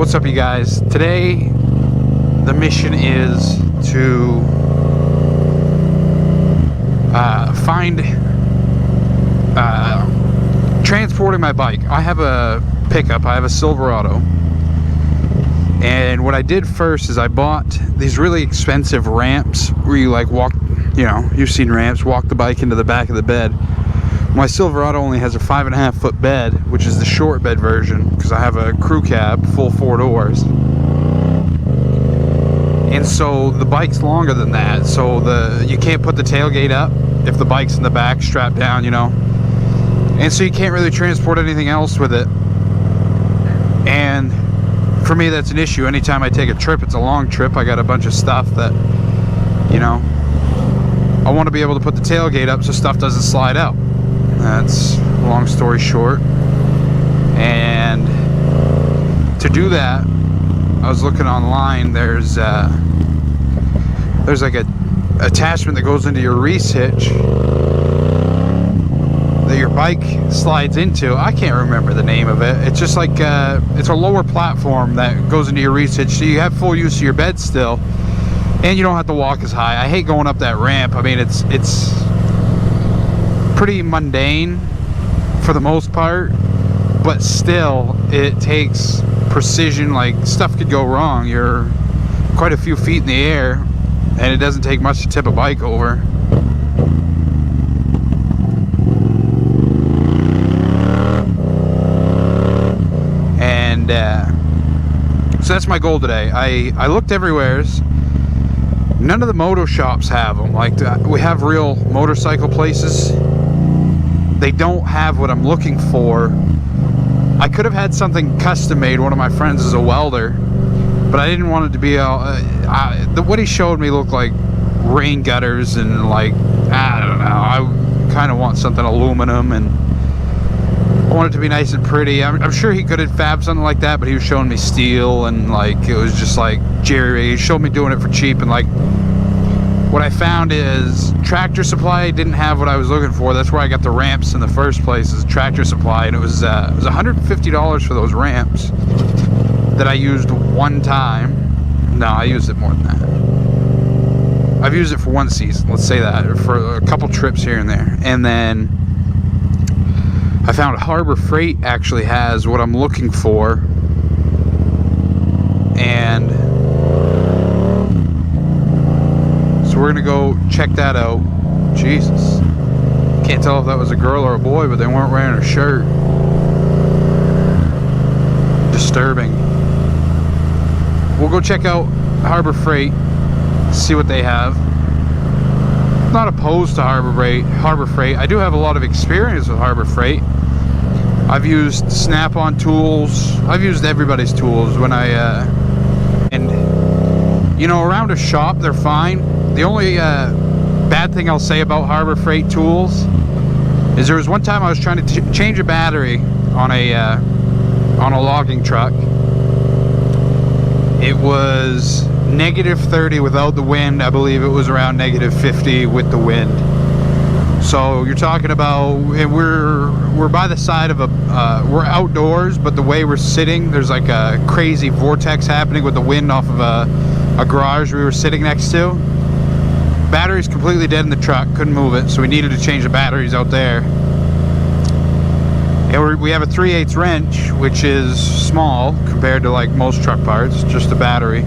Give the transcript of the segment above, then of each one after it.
What's up, you guys? Today the mission is to find transporting my bike. I have a pickup, I have a Silverado, and what I did first is I bought these really expensive ramps where you like walk, you know, you've seen ramps, walk the bike into the back of the bed. My Silverado only has a 5.5 foot bed, which is the short bed version, because I have a crew cab, full 4 doors. And so the bike's longer than that, so you can't put the tailgate up if the bike's in the back strapped down, you know. And so you can't really transport anything else with it. And for me, that's an issue. Anytime I take a trip, it's a long trip, I got a bunch of stuff that, you know, I want to be able to put the tailgate up so stuff doesn't slide out. That's long story short. And to do that, I was looking online. There's like a attachment that goes into your Reese hitch that your bike slides into. I can't remember the name of it. It's just like it's a lower platform that goes into your Reese hitch, so you have full use of your bed still, and you don't have to walk as high. I hate going up that ramp. I mean, it's pretty mundane for the most part, but still it takes precision. Like, stuff could go wrong. You're quite a few feet in the air, and it doesn't take much to tip a bike over. And so that's my goal today. I looked everywheres. None of the moto shops have them. Like, we have real motorcycle places. They don't have what I'm looking for. I could have had something custom made. One of my friends is a welder, but I didn't want it to be what he showed me looked like rain gutters and, like, I don't know. I kind of want something aluminum, and I want it to be nice and pretty. I'm sure he could have fabbed something like that, but he was showing me steel, and like it was just like jerry. He showed me doing it for cheap, and like what I found is Tractor Supply didn't have what I was looking for. That's where I got the ramps in the first place, is Tractor Supply, and it was $150 for those ramps that I used one time. No, I used it more than that. I've used it for one season, let's say that, or for a couple trips here and there. And then I found Harbor Freight actually has what I'm looking for, and so we're gonna go check that out. Jesus, can't tell if that was a girl or a boy, but they weren't wearing a shirt. Disturbing. We'll go check out Harbor Freight, see what they have. Not opposed to Harbor Freight. I do have a lot of experience with Harbor Freight. I've used Snap-on tools. I've used everybody's tools when and you know, around a shop they're fine. The only bad thing I'll say about Harbor Freight tools is there was one time I was trying to change a battery on a logging truck. It was -30 without the wind. I believe it was around -50 with the wind. So you're talking about, and we're by the side of we're outdoors, but the way we're sitting, there's like a crazy vortex happening with the wind off of a garage we were sitting next to. Battery's completely dead in the truck, couldn't move it, so we needed to change the batteries out there. And we have a 3/8 wrench, which is small compared to like most truck parts, just a battery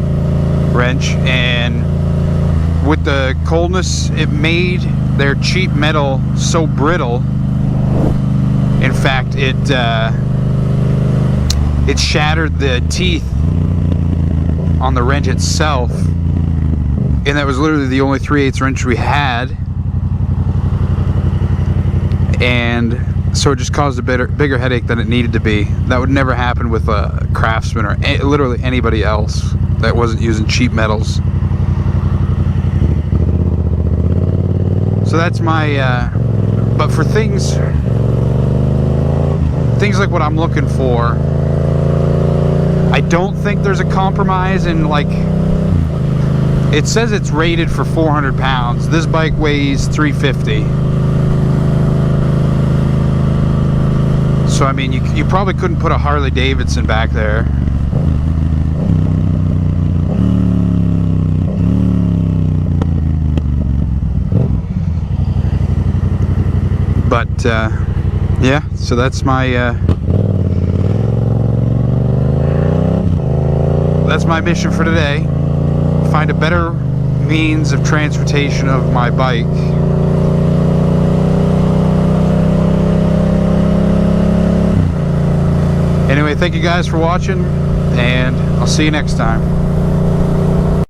wrench. And with the coldness, it made their cheap metal so brittle. In fact, it shattered the teeth on the wrench itself, and that was literally the only 3/8 wrench we had. And so it just caused a bigger headache than it needed to be. That would never happen with a Craftsman or literally anybody else that wasn't using cheap metals. So that's my but for things like what I'm looking for, I don't think there's a compromise in, like, it says it's rated for 400 pounds. This bike weighs 350. So I mean, you probably couldn't put a Harley Davidson back there. yeah, so that's my mission for today. Find a better means of transportation of my bike. Anyway, thank you guys for watching, and I'll see you next time.